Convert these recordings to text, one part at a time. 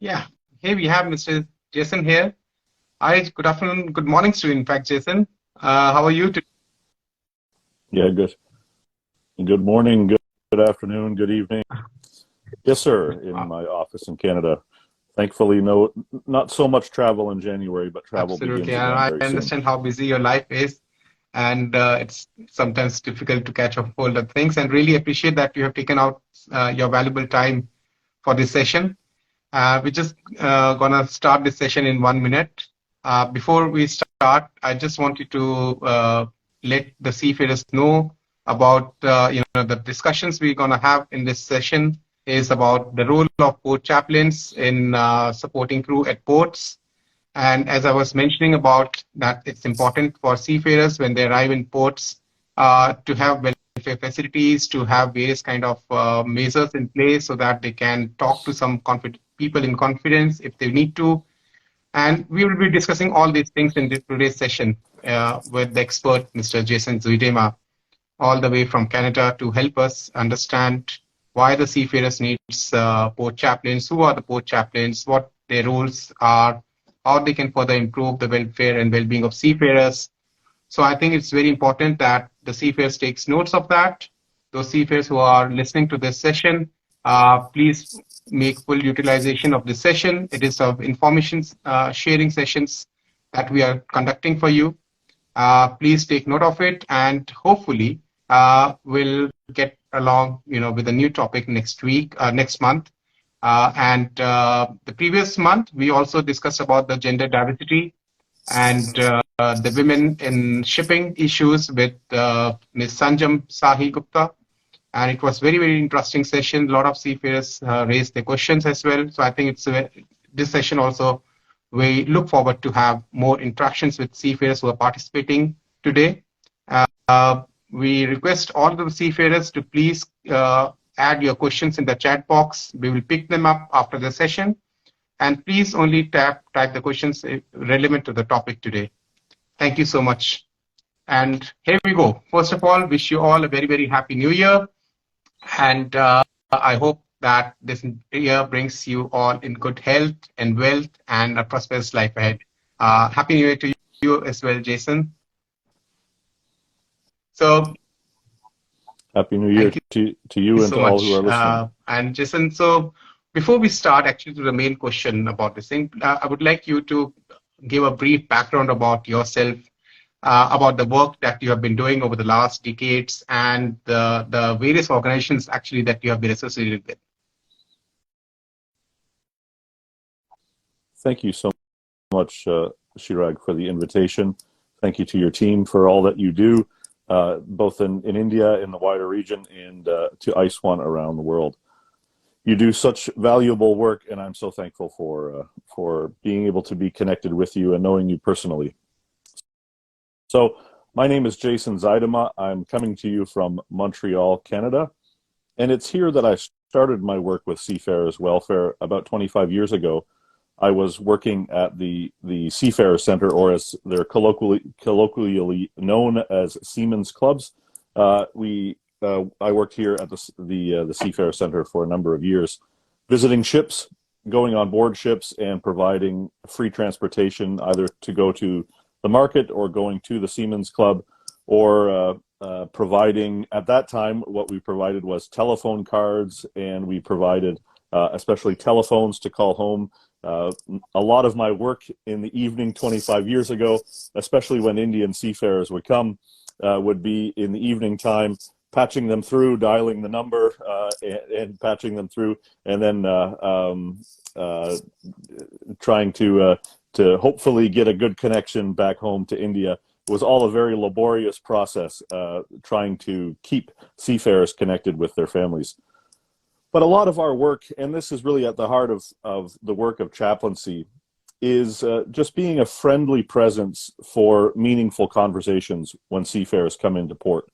Yeah. Hey, we have Mr. Jason here. Hi, good afternoon, good morning to you, in fact, Jason. How are you today? Yeah, good. Good morning, good afternoon, good evening. Yes, sir, in my office in Canada. Thankfully, not so much travel in January, but travel Absolutely. begins And again I very soon. understand how busy your life is, and it's sometimes difficult to catch a hold of things, and really appreciate that you have taken out your valuable time for this session. We're just gonna start this session in 1 minute. Before we start, I just wanted to let the seafarers know about the discussions we're gonna have in this session is about the role of port chaplains in supporting crew at ports. And as I was mentioning about that, it's important for seafarers when they arrive in ports to have welfare facilities, to have various kind of measures in place so that they can talk to some people in confidence if they need to. And we will be discussing all these things in today's session with the expert, Mr. Jason Zuidema, all the way from Canada to help us understand why the seafarers needs port chaplains, who are the port chaplains, what their roles are, how they can further improve the welfare and well-being of seafarers. So I think it's very important that the seafarers takes notes of that. Those seafarers who are listening to this session, please make full utilization of this session. It is of information sharing sessions that we are conducting for you. Please take note of it, and hopefully we'll get along, with a new topic next month. The previous month, we also discussed about the gender diversity and the women in shipping issues with Ms. Sanjam Sahi Gupta. And it was very, very interesting session. A lot of seafarers raised their questions as well. So I think this session also, we look forward to have more interactions with seafarers who are participating today. We request all the seafarers to please add your questions in the chat box. We will pick them up after the session. And please only type the questions relevant to the topic today. Thank you so much. And here we go. First of all, wish you all a very, very happy new year. And I hope that this year brings you all in good health and wealth and a prosperous life ahead. Happy New Year to you as well, Jason. So, Happy New Year to you and so to all who are listening. And Jason, so before we start actually to the main question about this thing, I would like you to give a brief background about yourself, about the work that you have been doing over the last decades and the various organizations actually that you have been associated with. Thank you so much, Chirag, for the invitation. Thank you to your team for all that you do, both in India, in the wider region, and to ISWAN around the world. You do such valuable work, and I'm so thankful for being able to be connected with you and knowing you personally. So my name is Jason Zuidema. I'm coming to you from Montreal, Canada, and it's here that I started my work with seafarers' welfare about 25 years ago. I was working at the Seafarer Center, or as they're colloquially known as Seamen's Clubs. I worked here at the Seafarer Center for a number of years, visiting ships, going on board ships, and providing free transportation either to go to the market or going to the Seamen's Club, or providing, at that time, what we provided was telephone cards, and we provided especially telephones to call home. A lot of my work in the evening 25 years ago, especially when Indian seafarers would come, would be in the evening time, patching them through, dialing the number, and patching them through, and then trying to hopefully get a good connection back home to India. It was all a very laborious process, trying to keep seafarers connected with their families. But a lot of our work, and this is really at the heart of the work of chaplaincy, is just being a friendly presence for meaningful conversations when seafarers come into port.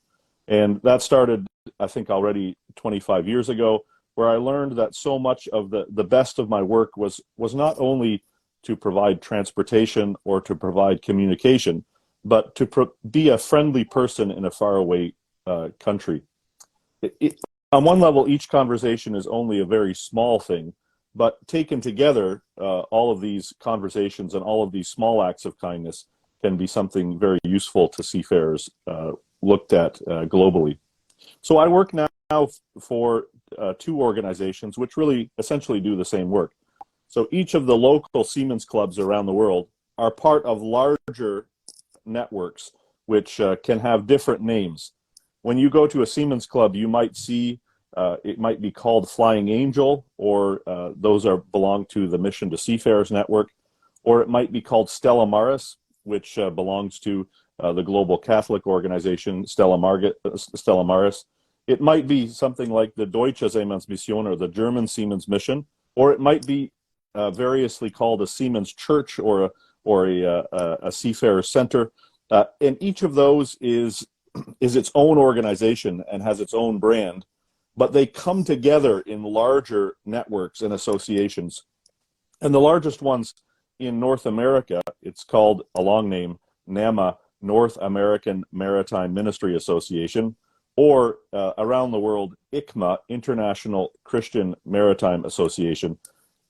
And that started, I think, already 25 years ago, where I learned that so much of the best of my work was not only to provide transportation or to provide communication, but to be a friendly person in a faraway country. On one level, each conversation is only a very small thing, But taken together, all of these conversations and all of these small acts of kindness can be something very useful to seafarers looked at globally. So I work now for two organizations which really essentially do the same work. So each of the local seamen's clubs around the world are part of larger networks which can have different names. When you go to a seamen's club, you might see it might be called Flying Angel, or those belong to the Mission to Seafarers Network, or it might be called Stella Maris, which belongs to the global Catholic organization Stella Maris. It might be something like the Deutsche Seemannsmission, or the German Seamen's Mission, or it might be variously called a Seamen's Church or a Seafarer Center. And each of those is its own organization and has its own brand, but they come together in larger networks and associations. And the largest ones in North America, it's called a long name, NAMA, North American Maritime Ministry Association, or around the world, ICMA, International Christian Maritime Association.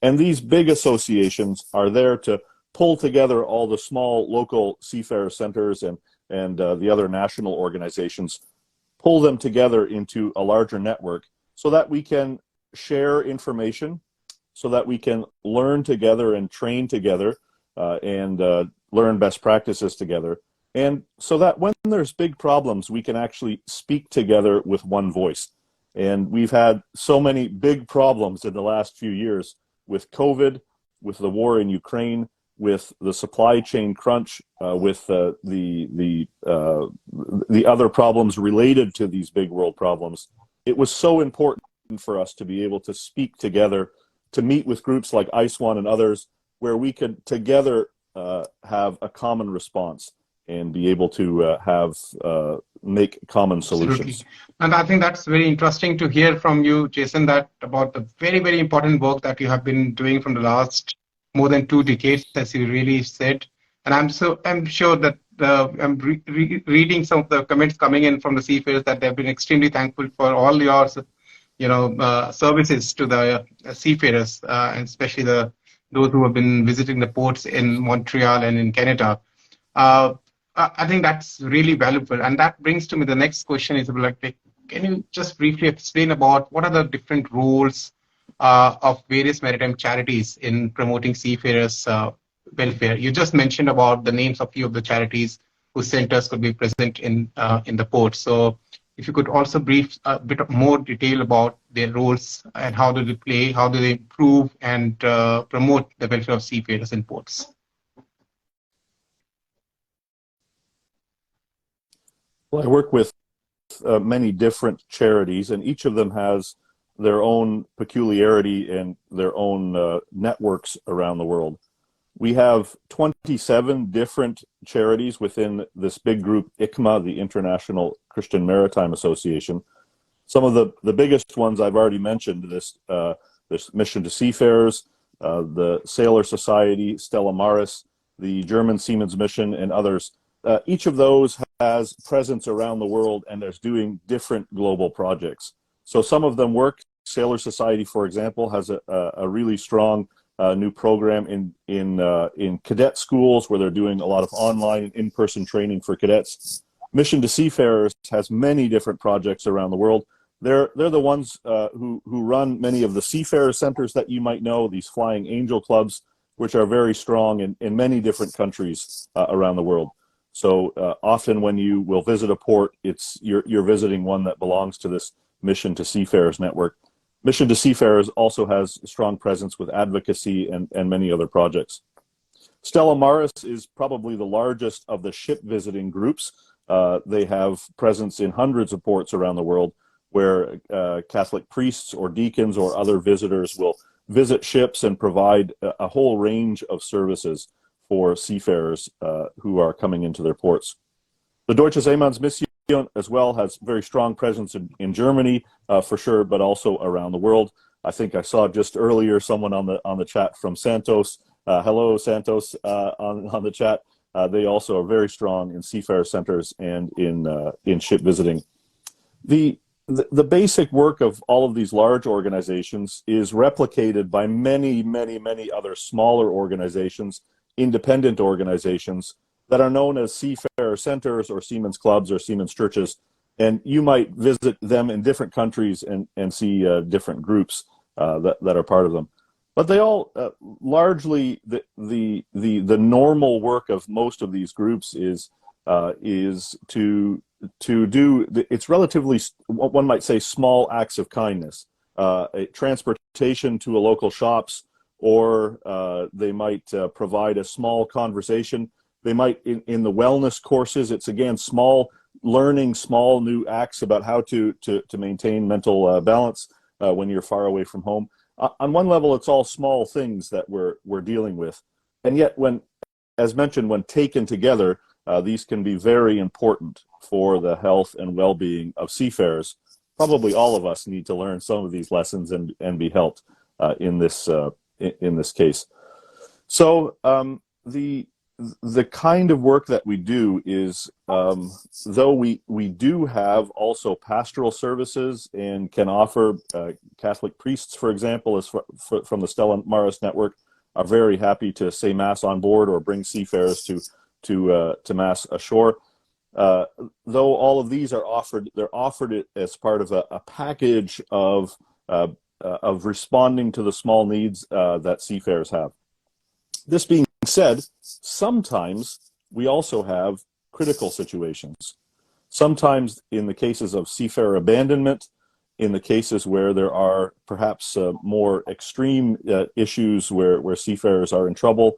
And these big associations are there to pull together all the small local seafarer centers and the other national organizations, pull them together into a larger network so that we can share information, so that we can learn together and train together and learn best practices together. And so that when there's big problems, we can actually speak together with one voice. And we've had so many big problems in the last few years with COVID, with the war in Ukraine, with the supply chain crunch, with the other problems related to these big world problems. It was so important for us to be able to speak together, to meet with groups like ISWAN and others, where we could together have a common response and be able to make common solutions. Absolutely. And I think that's very interesting to hear from you, Jason, that about the very, very important work that you have been doing from the last more than 2 decades, as you really said. And I'm sure that I'm reading some of the comments coming in from the seafarers that they've been extremely thankful for all your, services to the seafarers, and especially those who have been visiting the ports in Montreal and in Canada. I think that's really valuable. And that brings to me the next question is like, can you just briefly explain about what are the different roles of various maritime charities in promoting seafarers' welfare? You just mentioned about the names of few of the charities whose centers could be present in the port. So if you could also brief a bit of more detail about their roles and how do they play, how do they improve and promote the welfare of seafarers in ports? Well, I work with many different charities, and each of them has their own peculiarity and their own networks around the world. We have 27 different charities within this big group, ICMA, the International Christian Maritime Association. Some of the biggest ones I've already mentioned, this Mission to Seafarers, the Sailor Society, Stella Maris, the German Seamen's Mission, and others. Each of those has presence around the world and is doing different global projects. So some of them work. Sailor Society, for example, has a really strong new program in cadet schools where they're doing a lot of online in-person training for cadets. Mission to Seafarers has many different projects around the world. They're the ones who run many of the seafarer centers that you might know, these Flying Angel clubs, which are very strong in many different countries around the world. So often when you will visit a port, you're visiting one that belongs to this Mission to Seafarers network. Mission to Seafarers also has a strong presence with advocacy and many other projects. Stella Maris is probably the largest of the ship visiting groups. They have presence in hundreds of ports around the world where Catholic priests or deacons or other visitors will visit ships and provide a whole range of services for seafarers who are coming into their ports. The Deutsche Seemannsmission as well has very strong presence in Germany for sure, but also around the world. I think I saw just earlier someone on the chat from Santos. Hello, Santos, on the chat. They also are very strong in seafarer centers and in ship visiting. The the basic work of all of these large organizations is replicated by many, many, many other smaller organizations, independent organizations that are known as seafarer centers or seamen's clubs or seamen's churches. And you might visit them in different countries and see different groups that are part of them. But they all largely the normal work of most of these groups is to do, it's relatively, one might say, small acts of kindness, transportation to a local shops, or they might provide a small conversation. They might, in the wellness courses, it's again small learning, small new acts about how to maintain mental balance when you're far away from home. On one level, it's all small things that we're dealing with, and yet, when, as mentioned, when taken together, these can be very important for the health and well-being of seafarers. Probably all of us need to learn some of these lessons and be helped in this case. So the kind of work that we do is, though we do have also pastoral services and can offer Catholic priests, for example, as from the Stella Maris Network, are very happy to say Mass on board or bring seafarers to Mass ashore. Though all of these are offered, they're offered as part of a package of responding to the small needs that seafarers have. This being said, sometimes we also have critical situations. Sometimes in the cases of seafarer abandonment, in the cases where there are perhaps more extreme issues where seafarers are in trouble,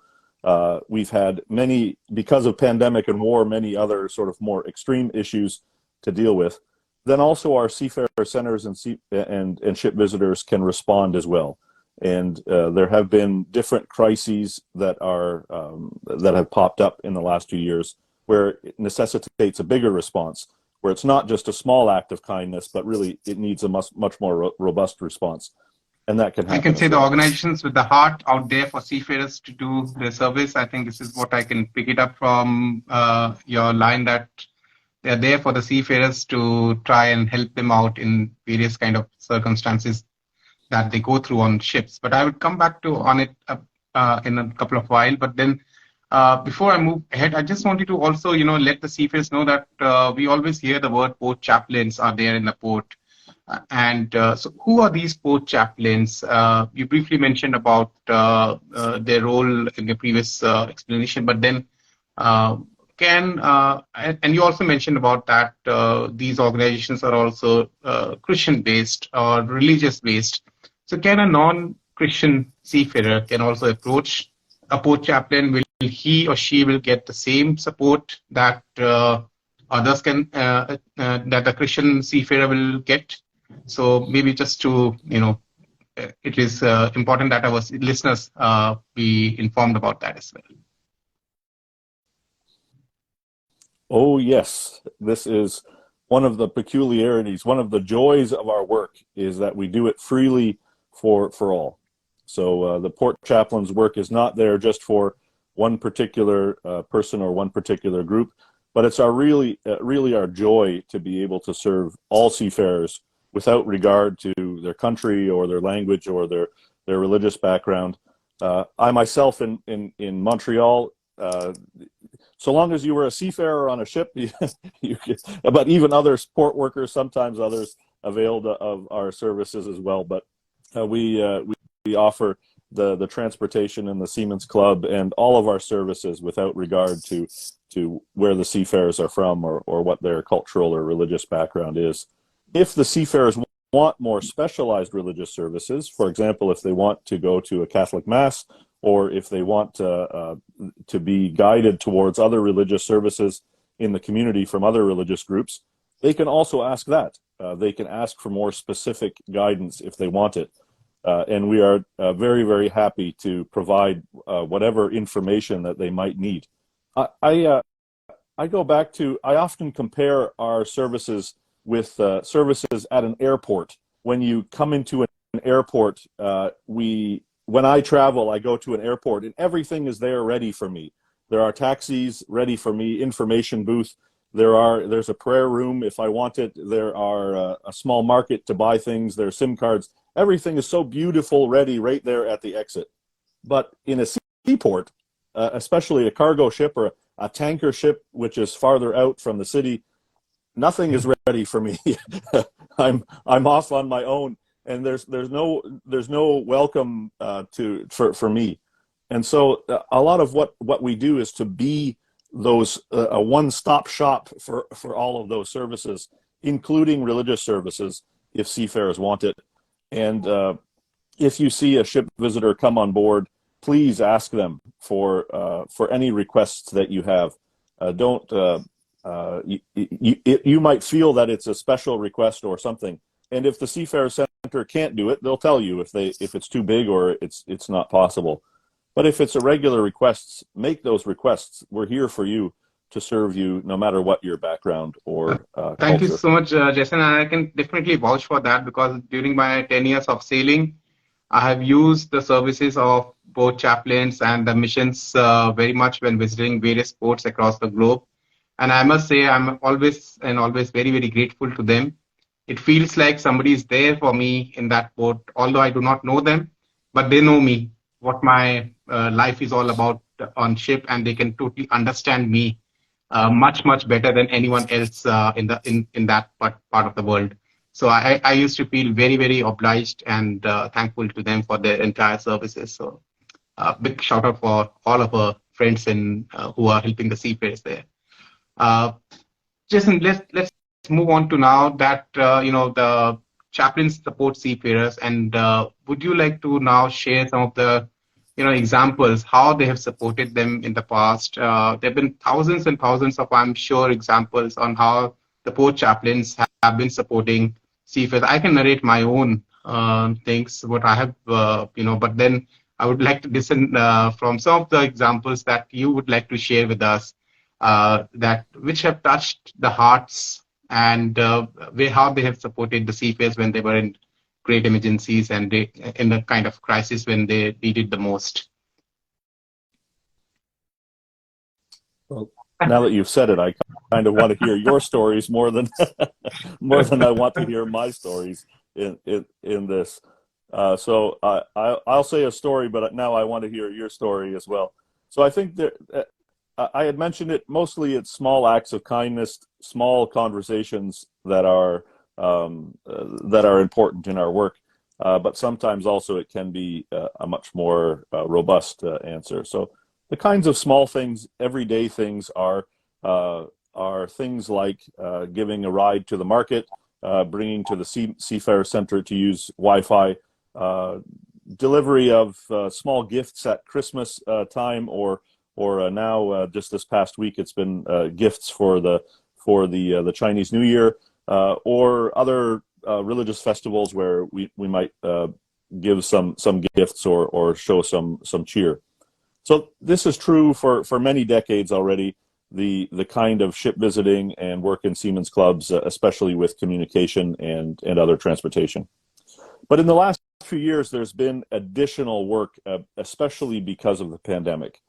we've had many, because of pandemic and war, many other sort of more extreme issues to deal with. Then also our seafarer centers and ship visitors can respond as well. And there have been different crises that have popped up in the last few years where it necessitates a bigger response, where it's not just a small act of kindness, but really it needs a much more robust response. And that can happen. I can say the organizations with the heart out there for seafarers to do their service. I think this is what I can pick it up from your line, that they're there for the seafarers to try and help them out in various kind of circumstances that they go through on ships. But I would come back on it in a couple of while. But then before I move ahead, I just wanted to also, let the seafarers know that we always hear the word port chaplains are there in the port. So who are these port chaplains? You briefly mentioned about their role in the previous explanation, but then and you also mentioned about that these organizations are also Christian-based or religious-based. So can a non-Christian seafarer can also approach a port chaplain? Will he or she will get the same support that others can, that a Christian seafarer will get? So maybe just to, it is important that our listeners be informed about that as well. Oh, yes. This is one of the peculiarities, one of the joys of our work is that we do it freely for all. So the port chaplain's work is not there just for one particular person or one particular group, but it's really our joy to be able to serve all seafarers without regard to their country or their language or their religious background. I myself in Montreal, so long as you were a seafarer on a ship, you could, but even other port workers, sometimes others availed of our services as well. But we offer the transportation and the Seamen's Club and all of our services without regard to where the seafarers are from or what their cultural or religious background is. If the seafarers want more specialized religious services, for example, if they want to go to a Catholic Mass, or if they want to be guided towards other religious services in the community from other religious groups, they can also ask that. They can ask for more specific guidance if they want it. And we are very, very happy to provide whatever information that they might need. I go back to, I often compare our services with services at an airport. When you come into an airport, when I travel, I go to an airport and everything is there ready for me. There are taxis ready for me, information booth, There's a prayer room if I want it. There are a small market to buy things. There are SIM cards. Everything is so beautiful, ready right there at the exit. But in a seaport, especially a cargo ship or a tanker ship, which is farther out from the city, nothing is ready for me. I'm off on my own, and there's no welcome for me. And so a lot of what we do is to be those a one-stop shop for all of those services, including religious services, if seafarers want it. And if you see a ship visitor come on board, please ask them for any requests that you have. You might feel that it's a special request or something, and if the Seafarer Center can't do it, they'll tell you if it's too big or it's not possible. But if it's a regular request, make those requests. We're here for you to serve you, no matter what your background or Thank you culture. so much, Jason. And I can definitely vouch for that, because during my 10 years of sailing, I have used the services of both chaplains and the missions very much when visiting various ports across the globe. And I must say, I'm always very, very grateful to them. It feels like somebody is there for me in that port, although I do not know them, but they know me, what my life is all about on ship, and they can totally understand me much, much better than anyone else in that part of the world. So I used to feel very, very obliged and thankful to them for their entire services. So big shout out for all of our friends who are helping the seafarers there. Jason, let's move on to now that the chaplains support seafarers, and would you like to now share some of the examples how they have supported them in the past? There have been thousands and thousands of, I'm sure, examples on how the port chaplains have been supporting seafarers. I can narrate my own things, what I have, but then I would like to listen from some of the examples that you would like to share with us, which have touched the hearts, and how they have supported the seafarers when they were in great emergencies and in the kind of crisis when they needed the most. Well, now that you've said it, I kind of want to hear your stories more than I want to hear my stories in this. So I'll say a story, but now I want to hear your story as well. So I think that I had mentioned it. Mostly, it's small acts of kindness, small conversations that are important in our work. But sometimes also it can be a much more robust answer. So the kinds of small things, everyday things, are things like giving a ride to the market, bringing to the Seafarer Center to use Wi-Fi, delivery of small gifts at Christmas time, or now just this past week it's been gifts for the Chinese New Year, or other religious festivals where we might give some gifts or show some cheer. So this is true for many decades already. The kind of ship visiting and work in seamen's clubs, especially with communication and other transportation. But in the last few years, there's been additional work, especially because of the pandemic.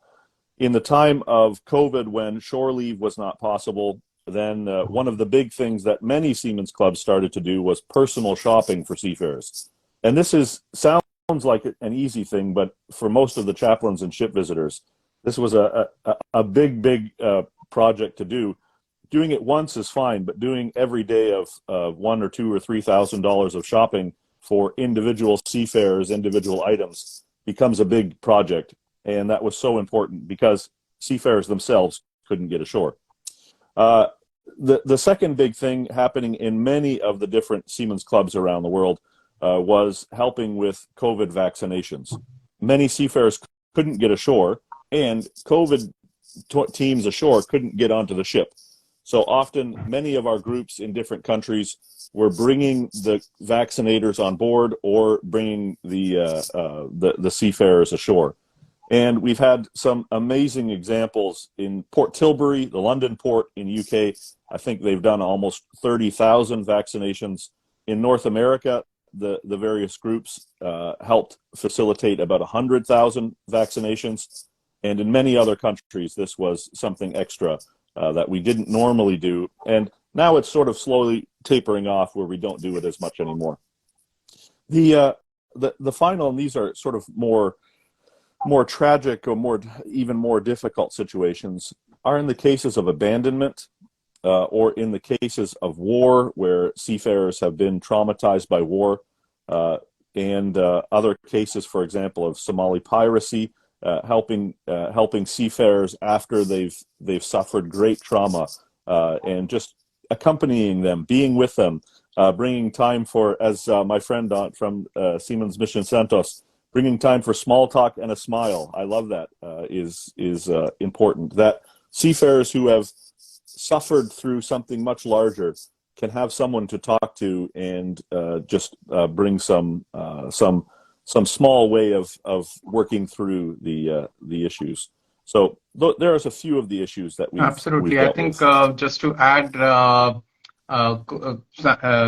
In the time of COVID, when shore leave was not possible, then one of the big things that many seamen's clubs started to do was personal shopping for seafarers. And this sounds like an easy thing, but for most of the chaplains and ship visitors, this was a big project to do. Doing it once is fine, but doing every day of $1,000 or $2,000 or $3,000 of shopping for individual seafarers, individual items, becomes a big project. And that was so important because seafarers themselves couldn't get ashore. The second big thing happening in many of the different seamen's clubs around the world was helping with COVID vaccinations. Many seafarers couldn't get ashore, and COVID teams ashore couldn't get onto the ship. So often, many of our groups in different countries were bringing the vaccinators on board or bringing the seafarers ashore. And we've had some amazing examples in Port Tilbury, the London port in UK. I think they've done almost 30,000 vaccinations. In North America, the various groups helped facilitate about 100,000 vaccinations. And in many other countries, this was something extra. that we didn't normally do. And now it's sort of slowly tapering off where we don't do it as much anymore. The final, and these are sort of more tragic or even more difficult situations, are in the cases of abandonment or in the cases of war where seafarers have been traumatized by war, and other cases, for example, of Somali piracy, helping seafarers after they've suffered great trauma, and just accompanying them, being with them, bringing time for, as my friend from Seamen's Mission Santos, bringing time for small talk and a smile. I love that. Is important. That seafarers who have suffered through something much larger can have someone to talk to and just bring some small way of working through the issues. So there's a few of the issues that Absolutely. we've I dealt think with. just to add,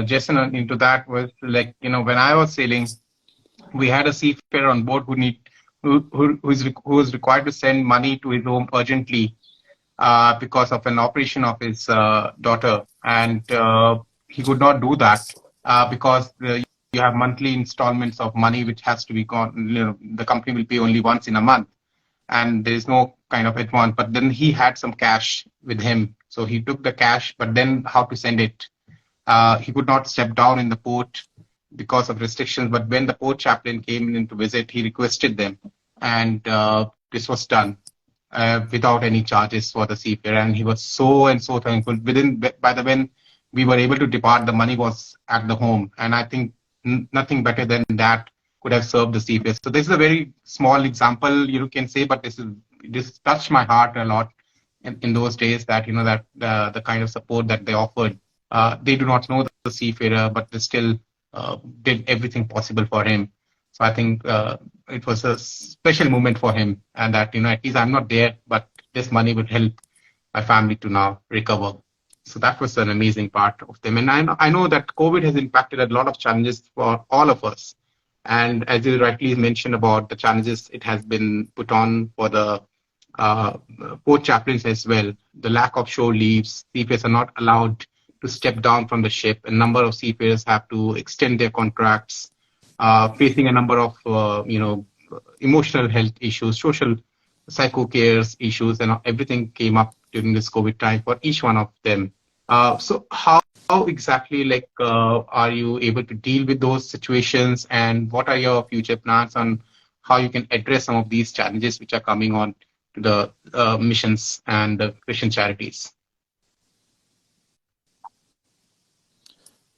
Jason, into that was like, when I was sailing, we had a seafarer on board who was required to send money to his home urgently because of an operation of his daughter, and he could not do that because you have monthly installments of money which has to be gone. The company will pay only once in a month, and there is no kind of advance. But then he had some cash with him, so he took the cash. But then how to send it? He could not step down in the port because of restrictions. But when the port chaplain came in to visit, he requested them, and this was done without any charges for the seafarer. And he was so and so thankful. When we were able to depart, the money was at the home, and I think nothing better than that could have served the seafarer. So this is a very small example you can say, but this touched my heart a lot in those days. That that the kind of support that they offered. They do not know the seafarer, but they still did everything possible for him. So I think it was a special moment for him, and that at least I'm not there, but this money would help my family to now recover. So that was an amazing part of them. And I know that COVID has impacted a lot of challenges for all of us. And as you rightly mentioned about the challenges it has been put on for the port chaplains as well, the lack of shore leaves, seafarers are not allowed to step down from the ship. A number of seafarers have to extend their contracts, facing a number of emotional health issues, social psycho cares issues, and everything came up during this COVID time for each one of them. So how exactly are you able to deal with those situations, and what are your future plans on how you can address some of these challenges which are coming on to the missions and the Christian charities?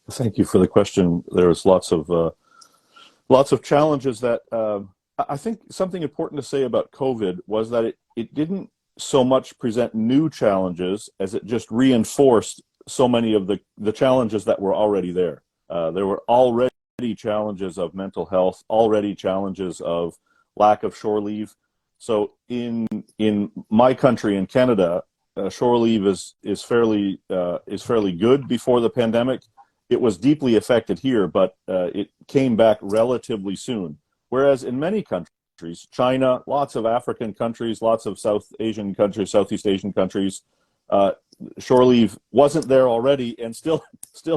Thank you for the question. There's lots of challenges that I think something important to say about COVID was that it didn't so much present new challenges as it just reinforced so many of the challenges that were already there. There were already challenges of mental health, already challenges of lack of shore leave. So in my country, in Canada, shore leave is fairly good before the pandemic. It was deeply affected here, but it came back relatively soon. Whereas in many countries, China, lots of African countries, lots of South Asian countries, Southeast Asian countries, shore leave wasn't there already and still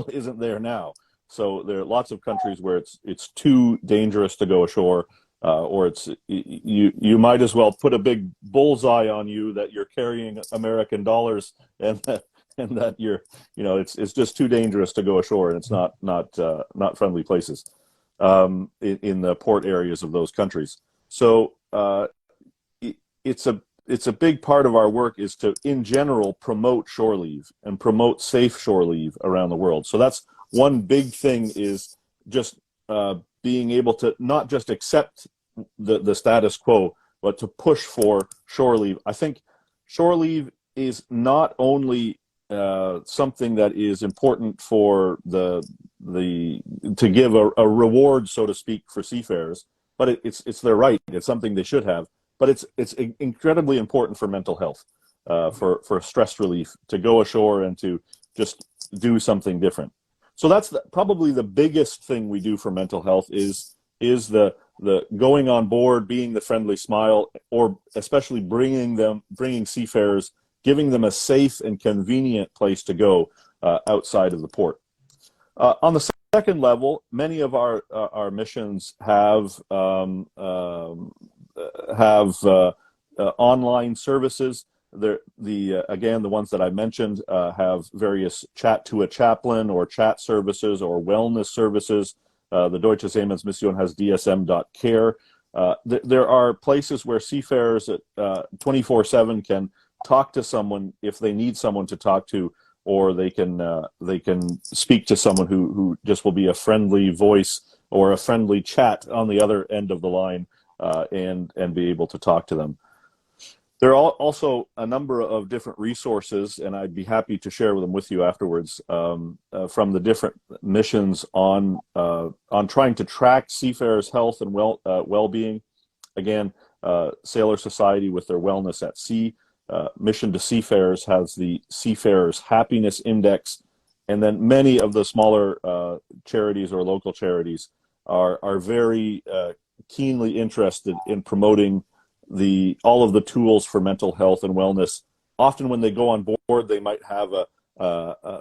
isn't there now. So there are lots of countries where it's too dangerous to go ashore, or you might as well put a big bullseye on you that you're carrying American dollars and that you're it's just too dangerous to go ashore, and it's not friendly places in the port areas of those countries. So it's a big part of our work is to, in general, promote shore leave and promote safe shore leave around the world. So that's one big thing, is just being able to not just accept the status quo, but to push for shore leave. I think shore leave is not only something that is important for to give a reward, so to speak, for seafarers, but it's their right. It's something they should have, but it's incredibly important for mental health, for stress relief, to go ashore and to just do something different. So that's probably the biggest thing we do for mental health is the going on board, being the friendly smile, or especially bringing seafarers giving them a safe and convenient place to go outside of the port. On the second level, many of our missions have online services. Again, the ones that I mentioned have various chat to a chaplain or chat services or wellness services. The Deutsche Seemannsmission has dsm.care. There are places where seafarers at 24/7 can talk to someone if they need someone to talk to, or they can speak to someone who just will be a friendly voice or a friendly chat on the other end of the line, and be able to talk to them. There are also a number of different resources, and I'd be happy to share them with you afterwards, from the different missions on trying to track seafarers' health and well-being. Again, Sailor Society with their Wellness at Sea. Mission to Seafarers has the Seafarers Happiness Index, and then many of the smaller charities or local charities are very keenly interested in promoting all of the tools for mental health and wellness. Often when they go on board, they might have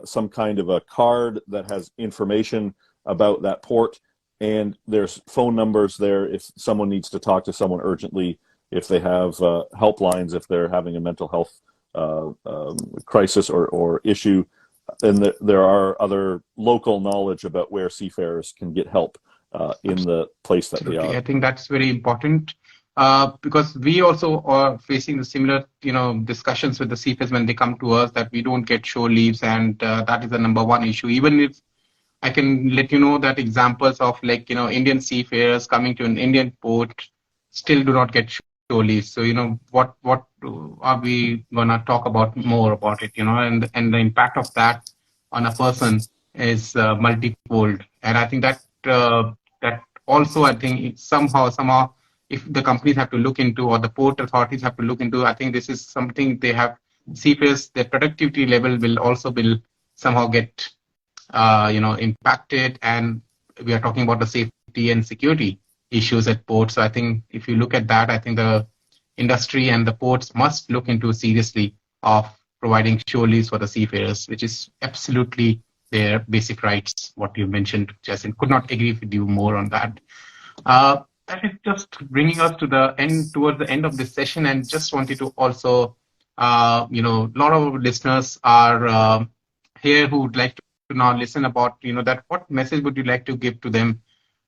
some kind of a card that has information about that port, and there's phone numbers there if someone needs to talk to someone urgently, if they have helplines, if they're having a mental health crisis or issue. And there are other local knowledge about where seafarers can get help in the place that they are. I think that's very important. Because we also are facing the similar, discussions with the seafarers when they come to us, that we don't get shore leaves, and that is the number one issue. Even if I can let you know that examples of Indian seafarers coming to an Indian port still do not get shore leaves. So what are we gonna talk about more about it? And the impact of that on a person is multifold. And I think that that also, I think somehow. If the companies have to look into, or the port authorities have to look into, I think this is something they have. Seafarers, their productivity level will also somehow get, impacted, and we are talking about the safety and security issues at ports. So I think if you look at that, I think the industry and the ports must look into seriously of providing shore leaves for the seafarers, which is absolutely their basic rights. What you mentioned, Jason, could not agree with you more on that. That is just bringing us towards the end of this session, and just wanted to also, a lot of listeners are here who would like to now listen about, that what message would you like to give to them,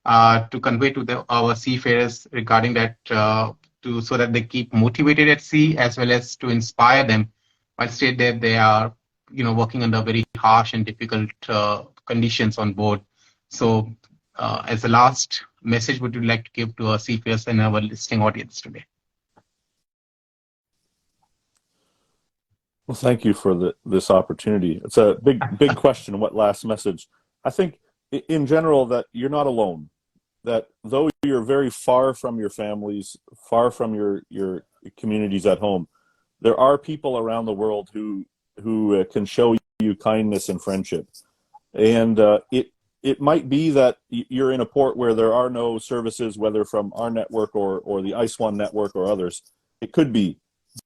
to convey to our seafarers regarding that, so that they keep motivated at sea, as well as to inspire them while they are, working under very harsh and difficult conditions on board. So, as a last message, would you like to give to our seafarers and our listening audience today? Well, thank you for this opportunity. It's a big question. What last message? I think in general that you're not alone, that though you're very far from your families, far from your communities at home, there are people around the world who can show you kindness and friendship. And it might be that you're in a port where there are no services, whether from our network or the ISWAN network or others. It could be.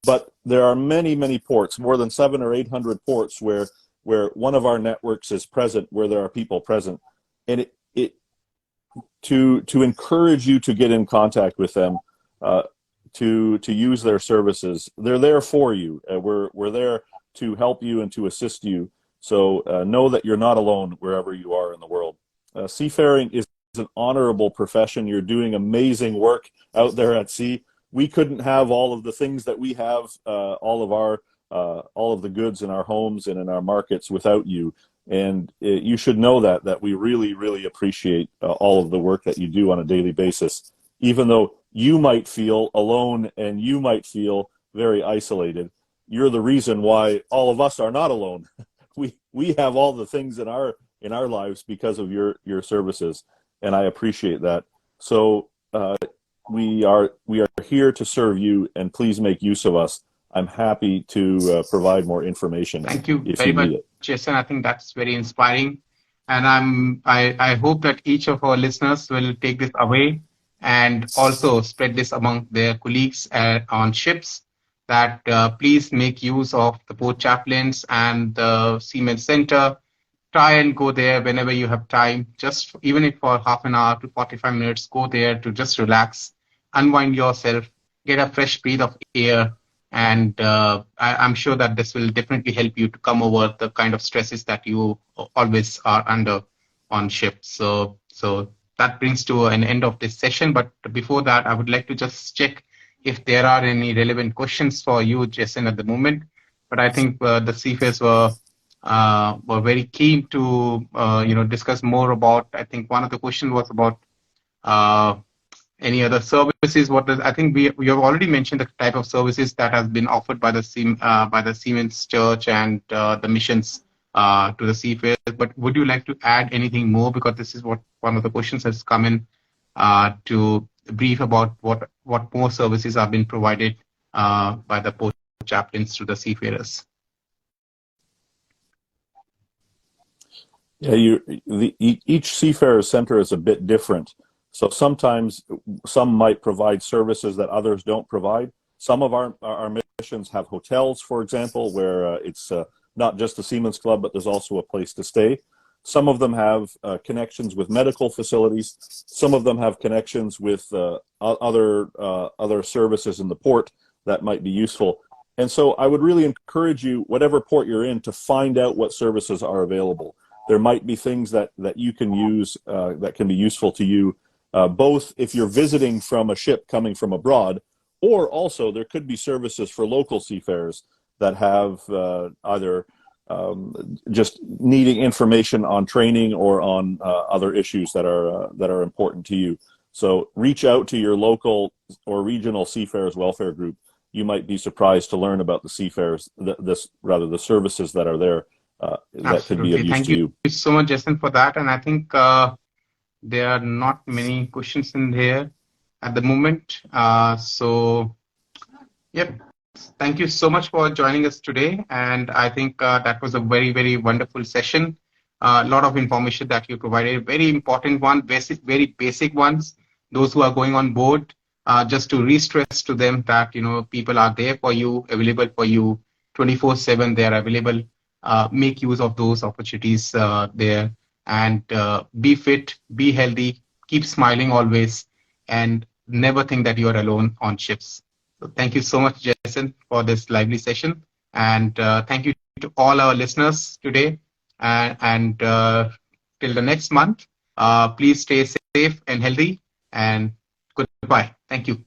But there are many, many ports, more than 700 or 800 ports where one of our networks is present, where there are people present. And to encourage you to get in contact with them, to use their services. They're there for you. We're there to help you and to assist you. So know that you're not alone wherever you are in the world. Seafaring is an honorable profession. You're doing amazing work out there at sea. We couldn't have all of the things that we have, all of the goods in our homes and in our markets without you. And you should know that we really, really appreciate all of the work that you do on a daily basis, even though you might feel alone and you might feel very isolated. You're the reason why all of us are not alone. We have all the things in our lives because of your services, and I appreciate that. So we are here to serve you, and please make use of us. I'm happy to provide more information. Thank you very much, Jason. I think that's very inspiring, and I hope that each of our listeners will take this away and also spread this among their colleagues on ships, that please make use of the port chaplains and the Seamen Center. Try and go there whenever you have time, just even if for half an hour to 45 minutes, go there to just relax, unwind yourself, get a fresh breath of air. And I'm sure that this will definitely help you to come over the kind of stresses that you always are under on ship. So that brings to an end of this session. But before that, I would like to just check if there are any relevant questions for you, Jason, at the moment. But I think the seafarers were very keen to discuss more about. I think one of the questions was about any other services. I think we have already mentioned the type of services that has been offered by the Siemens Church and the missions to the seafarers. But would you like to add anything more, because this is what one of the questions has come in to brief about what more services are being provided by the port chaplains to the seafarers? Yeah, each seafarer center is a bit different. So sometimes some might provide services that others don't provide. Some of our missions have hotels, for example, where it's not just a Seamen's Club, but there's also a place to stay. Some of them have connections with medical facilities. Some of them have connections with other services in the port that might be useful. And so I would really encourage you, whatever port you're in, to find out what services are available. There might be things that you can use that can be useful to you, both if you're visiting from a ship coming from abroad, or also there could be services for local seafarers that have either just needing information on training or on other issues that are important to you. So reach out to your local or regional seafarers welfare group. You might be surprised to learn about the seafarers, the services that are there that could be of use Thank to you. Thank you so much, Jason, for that. And I think there are not many questions in here at the moment. Yep. Thank you so much for joining us today. And I think that was a very, very wonderful session. A lot of information that you provided, very important one, very basic ones. Those who are going on board, just to re-stress to them that, people are there for you, available for you 24/7. They are available. Make use of those opportunities there, and be fit, be healthy, keep smiling always, and never think that you are alone on ships. So thank you so much, Jason, for this lively session. And thank you to all our listeners today. And till the next month, please stay safe and healthy. And goodbye. Thank you.